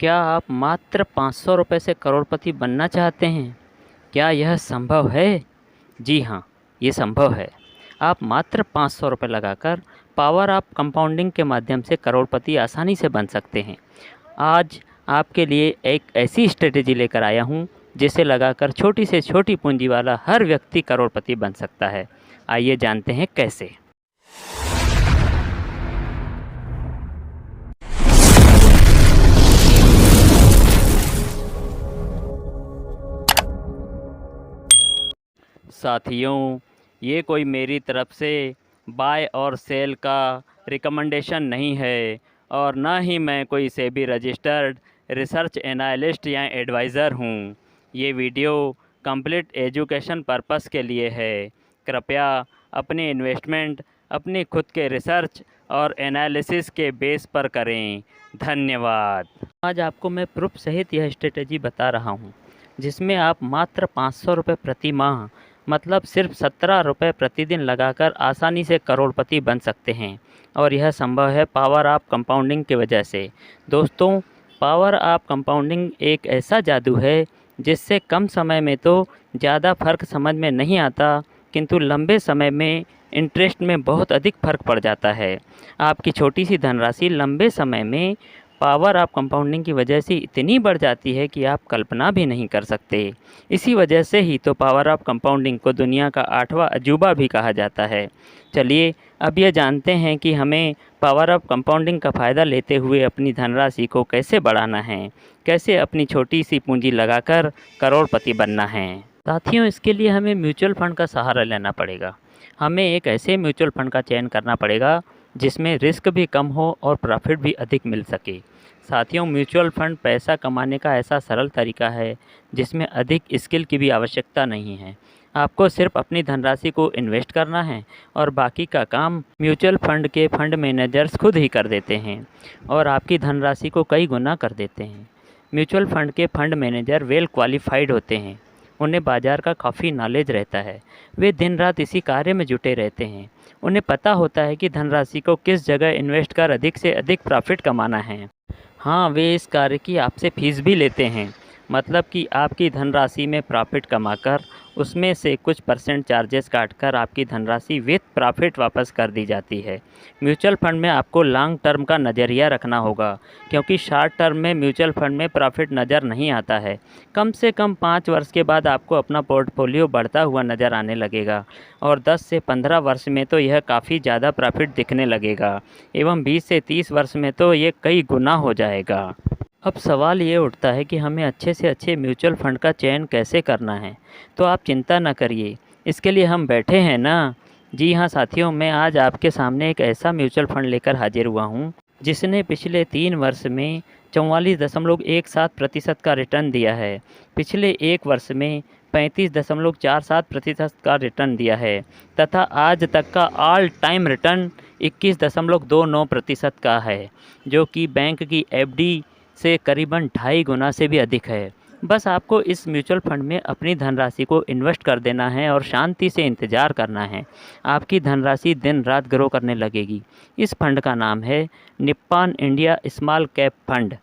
क्या आप मात्र 500 रुपये से करोड़पति बनना चाहते हैं? क्या यह संभव है? जी हाँ, ये संभव है। आप मात्र 500 रुपये लगाकर पावर ऑफ कंपाउंडिंग के माध्यम से करोड़पति आसानी से बन सकते हैं। आज आपके लिए एक ऐसी स्ट्रेटेजी लेकर आया हूँ, जिसे लगाकर छोटी से छोटी पूंजी वाला हर व्यक्ति करोड़पति बन सकता है। आइए जानते हैं कैसे। साथियों, ये कोई मेरी तरफ से बाय और सेल का रिकमेंडेशन नहीं है और ना ही मैं कोई सेबी रजिस्टर्ड रिसर्च एनालिस्ट या एडवाइज़र हूँ। ये वीडियो कंप्लीट एजुकेशन पर्पस के लिए है। कृपया अपनी इन्वेस्टमेंट अपनी खुद के रिसर्च और एनालिसिस के बेस पर करें। धन्यवाद। आज आपको मैं प्रूफ सहित यह स्ट्रेटेजी बता रहा हूँ, जिसमें आप मात्र 500 रुपये प्रति माह मतलब सिर्फ 17 रुपये प्रतिदिन लगाकर आसानी से करोड़पति बन सकते हैं। और यह संभव है पावर ऑफ कंपाउंडिंग की वजह से। दोस्तों, पावर ऑफ कंपाउंडिंग एक ऐसा जादू है जिससे कम समय में तो ज़्यादा फर्क समझ में नहीं आता, किंतु लंबे समय में इंटरेस्ट में बहुत अधिक फ़र्क पड़ जाता है। आपकी छोटी सी धनराशि लंबे समय में पावर ऑफ कंपाउंडिंग की वजह से इतनी बढ़ जाती है कि आप कल्पना भी नहीं कर सकते। इसी वजह से ही तो पावर ऑफ कंपाउंडिंग को दुनिया का 8वां अजूबा भी कहा जाता है। चलिए अब ये जानते हैं कि हमें पावर ऑफ कंपाउंडिंग का फ़ायदा लेते हुए अपनी धनराशि को कैसे बढ़ाना है, कैसे अपनी छोटी सी पूंजी लगाकर करोड़पति बनना है। साथियों, इसके लिए हमें म्यूचुअल फ़ंड का सहारा लेना पड़ेगा। हमें एक ऐसे म्यूचुअल फ़ंड का चयन करना पड़ेगा जिसमें रिस्क भी कम हो और प्रॉफिट भी अधिक मिल सके। साथियों, म्यूचुअल फ़ंड पैसा कमाने का ऐसा सरल तरीका है जिसमें अधिक स्किल की भी आवश्यकता नहीं है। आपको सिर्फ अपनी धनराशि को इन्वेस्ट करना है और बाकी का काम म्यूचुअल फ़ंड के फंड मैनेजर्स खुद ही कर देते हैं और आपकी धनराशि को कई गुना कर देते हैं। म्यूचुअल फ़ंड के फंड मैनेजर वेल क्वालिफाइड होते हैं। उन्हें बाज़ार का काफ़ी नॉलेज रहता है। वे दिन रात इसी कार्य में जुटे रहते हैं। उन्हें पता होता है कि धनराशि को किस जगह इन्वेस्ट कर अधिक से अधिक प्रॉफिट कमाना है। हाँ, वे इस कार्य की आपसे फ़ीस भी लेते हैं, मतलब कि आपकी धनराशि में प्रॉफिट कमाकर उसमें से कुछ परसेंट चार्जेस काटकर आपकी धनराशि विथ प्रॉफिट वापस कर दी जाती है। म्यूचुअल फ़ंड में आपको लॉन्ग टर्म का नज़रिया रखना होगा, क्योंकि शॉर्ट टर्म में म्यूचुअल फ़ंड में प्रॉफिट नज़र नहीं आता है। कम से कम 5 वर्ष के बाद आपको अपना पोर्टफोलियो बढ़ता हुआ नज़र आने लगेगा और 10 से 15 वर्ष में तो यह काफ़ी ज़्यादा प्रॉफिट दिखने लगेगा एवं 20 से 30 वर्ष में तो ये कई गुना हो जाएगा। अब सवाल ये उठता है कि हमें अच्छे से अच्छे म्यूचुअल फ़ंड का चयन कैसे करना है। तो आप चिंता न करिए, इसके लिए हम बैठे हैं ना। जी हाँ साथियों, मैं आज आपके सामने एक ऐसा म्यूचुअल फ़ंड लेकर हाजिर हुआ हूँ जिसने पिछले 3 वर्ष में 44.17% का रिटर्न दिया है। पिछले 1 वर्ष में 35.47% का रिटर्न दिया है तथा आज तक का ऑल टाइम रिटर्न 21.29% का है, जो कि बैंक की एफडी से करीबन 2.5 गुना से भी अधिक है। बस आपको इस म्यूचुअल फंड में अपनी धनराशि को इन्वेस्ट कर देना है और शांति से इंतज़ार करना है। आपकी धनराशि दिन रात ग्रो करने लगेगी। इस फंड का नाम है Nippon India small cap fund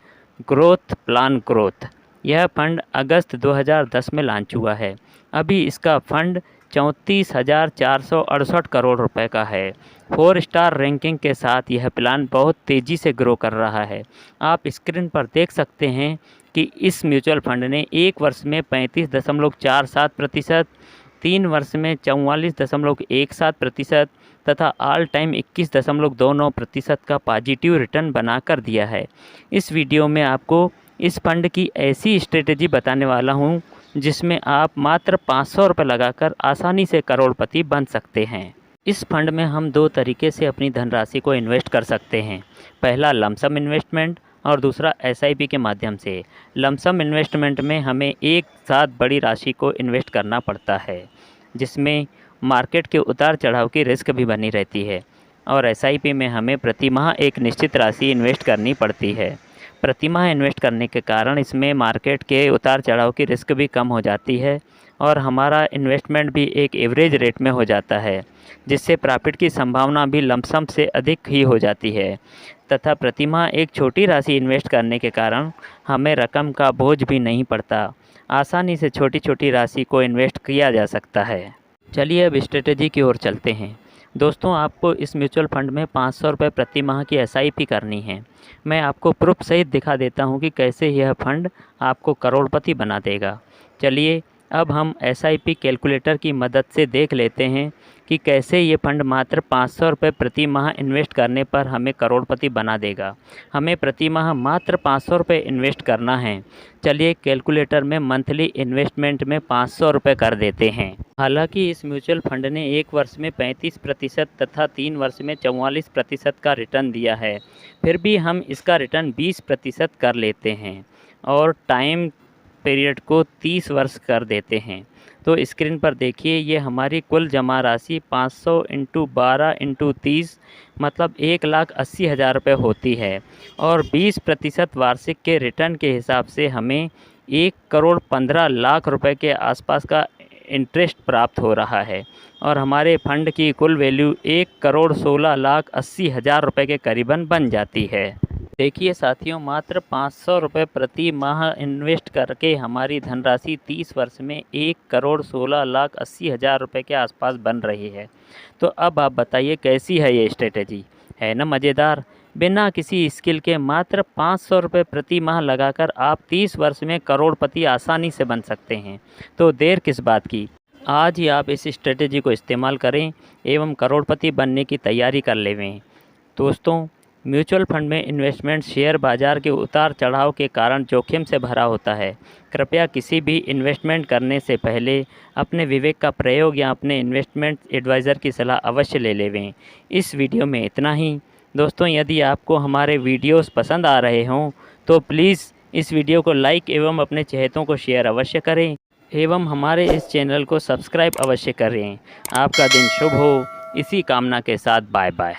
growth plan growth. यह फंड अगस्त 2010 में लॉन्च हुआ है। अभी इसका फंड 34,468 करोड़ रुपए का है। 4 स्टार रैंकिंग के साथ यह प्लान बहुत तेज़ी से ग्रो कर रहा है। आप स्क्रीन पर देख सकते हैं कि इस म्यूचुअल फंड ने 1 वर्ष में 35.47%, 3 वर्ष में 44.17% तथा ऑल टाइम 21.29% का पॉजिटिव रिटर्न बनाकर दिया है। इस वीडियो में आपको इस फंड की ऐसी स्ट्रेटेजी बताने वाला हूँ जिसमें आप मात्र 500 रुपये लगाकर आसानी से करोड़पति बन सकते हैं। इस फंड में हम 2 तरीके से अपनी धनराशि को इन्वेस्ट कर सकते हैं। पहला लमसम इन्वेस्टमेंट और दूसरा एसआईपी के माध्यम से। लमसम इन्वेस्टमेंट में हमें एक साथ बड़ी राशि को इन्वेस्ट करना पड़ता है, जिसमें मार्केट के उतार चढ़ाव की रिस्क भी बनी रहती है, और एसआईपी में हमें प्रति माह एक निश्चित राशि इन्वेस्ट करनी पड़ती है। प्रति माह इन्वेस्ट करने के कारण इसमें मार्केट के उतार चढ़ाव की रिस्क भी कम हो जाती है और हमारा इन्वेस्टमेंट भी एक एवरेज रेट में हो जाता है, जिससे प्रॉफिट की संभावना भी लमसम से अधिक ही हो जाती है तथा प्रतिमाह एक छोटी राशि इन्वेस्ट करने के कारण हमें रकम का बोझ भी नहीं पड़ता। आसानी से छोटी छोटी राशि को इन्वेस्ट किया जा सकता है। चलिए अब स्ट्रेटेजी की ओर चलते हैं। दोस्तों, आपको इस म्यूचुअल फंड में 500 रुपये प्रति माह की एसआईपी करनी है। मैं आपको प्रूफ सहित दिखा देता हूं कि कैसे यह फंड आपको करोड़पति बना देगा। चलिए अब हम एसआईपी कैलकुलेटर की मदद से देख लेते हैं कि कैसे ये फंड मात्र 500 रुपये प्रति माह इन्वेस्ट करने पर हमें करोड़पति बना देगा। हमें प्रति माह मात्र 500 रुपये इन्वेस्ट करना है। चलिए कैलकुलेटर में मंथली इन्वेस्टमेंट में 500 रुपये कर देते हैं। हालांकि इस म्यूचुअल फंड ने 1 वर्ष में 35% तथा 3 वर्ष में 44% का रिटर्न दिया है, फिर भी हम इसका रिटर्न 20% कर लेते हैं और टाइम पीरियड को 30 वर्ष कर देते हैं। तो स्क्रीन पर देखिए, ये हमारी कुल जमा राशि 500 × 12 × 30 मतलब 1,80,000 रुपये होती है और 20% वार्षिक के रिटर्न के हिसाब से हमें 1,15,00,000 रुपये के आसपास का इंटरेस्ट प्राप्त हो रहा है और हमारे फंड की कुल वैल्यू 1,16,80,000 रुपये के करीबन बन जाती है। देखिए साथियों, मात्र 500 रुपये प्रति माह इन्वेस्ट करके हमारी धनराशि 30 वर्ष में 1,16,80,000 रुपये के आसपास बन रही है। तो अब आप बताइए कैसी है ये स्ट्रेटेजी, है ना मज़ेदार। बिना किसी स्किल के मात्र 500 रुपये प्रति माह लगाकर आप 30 वर्ष में करोड़पति आसानी से बन सकते हैं। तो देर किस बात की, आज ही आप इस स्ट्रेटेजी को इस्तेमाल करें एवं करोड़पति बनने की तैयारी कर लेवें। दोस्तों, म्यूचुअल फंड में इन्वेस्टमेंट शेयर बाजार के उतार चढ़ाव के कारण जोखिम से भरा होता है। कृपया किसी भी इन्वेस्टमेंट करने से पहले अपने विवेक का प्रयोग या अपने इन्वेस्टमेंट एडवाइज़र की सलाह अवश्य ले लेवें। इस वीडियो में इतना ही। दोस्तों, यदि आपको हमारे वीडियोस पसंद आ रहे हों तो प्लीज़ इस वीडियो को लाइक एवं अपने चहेतों को शेयर अवश्य करें एवं हमारे इस चैनल को सब्सक्राइब अवश्य करें। आपका दिन शुभ हो, इसी कामना के साथ बाय बाय।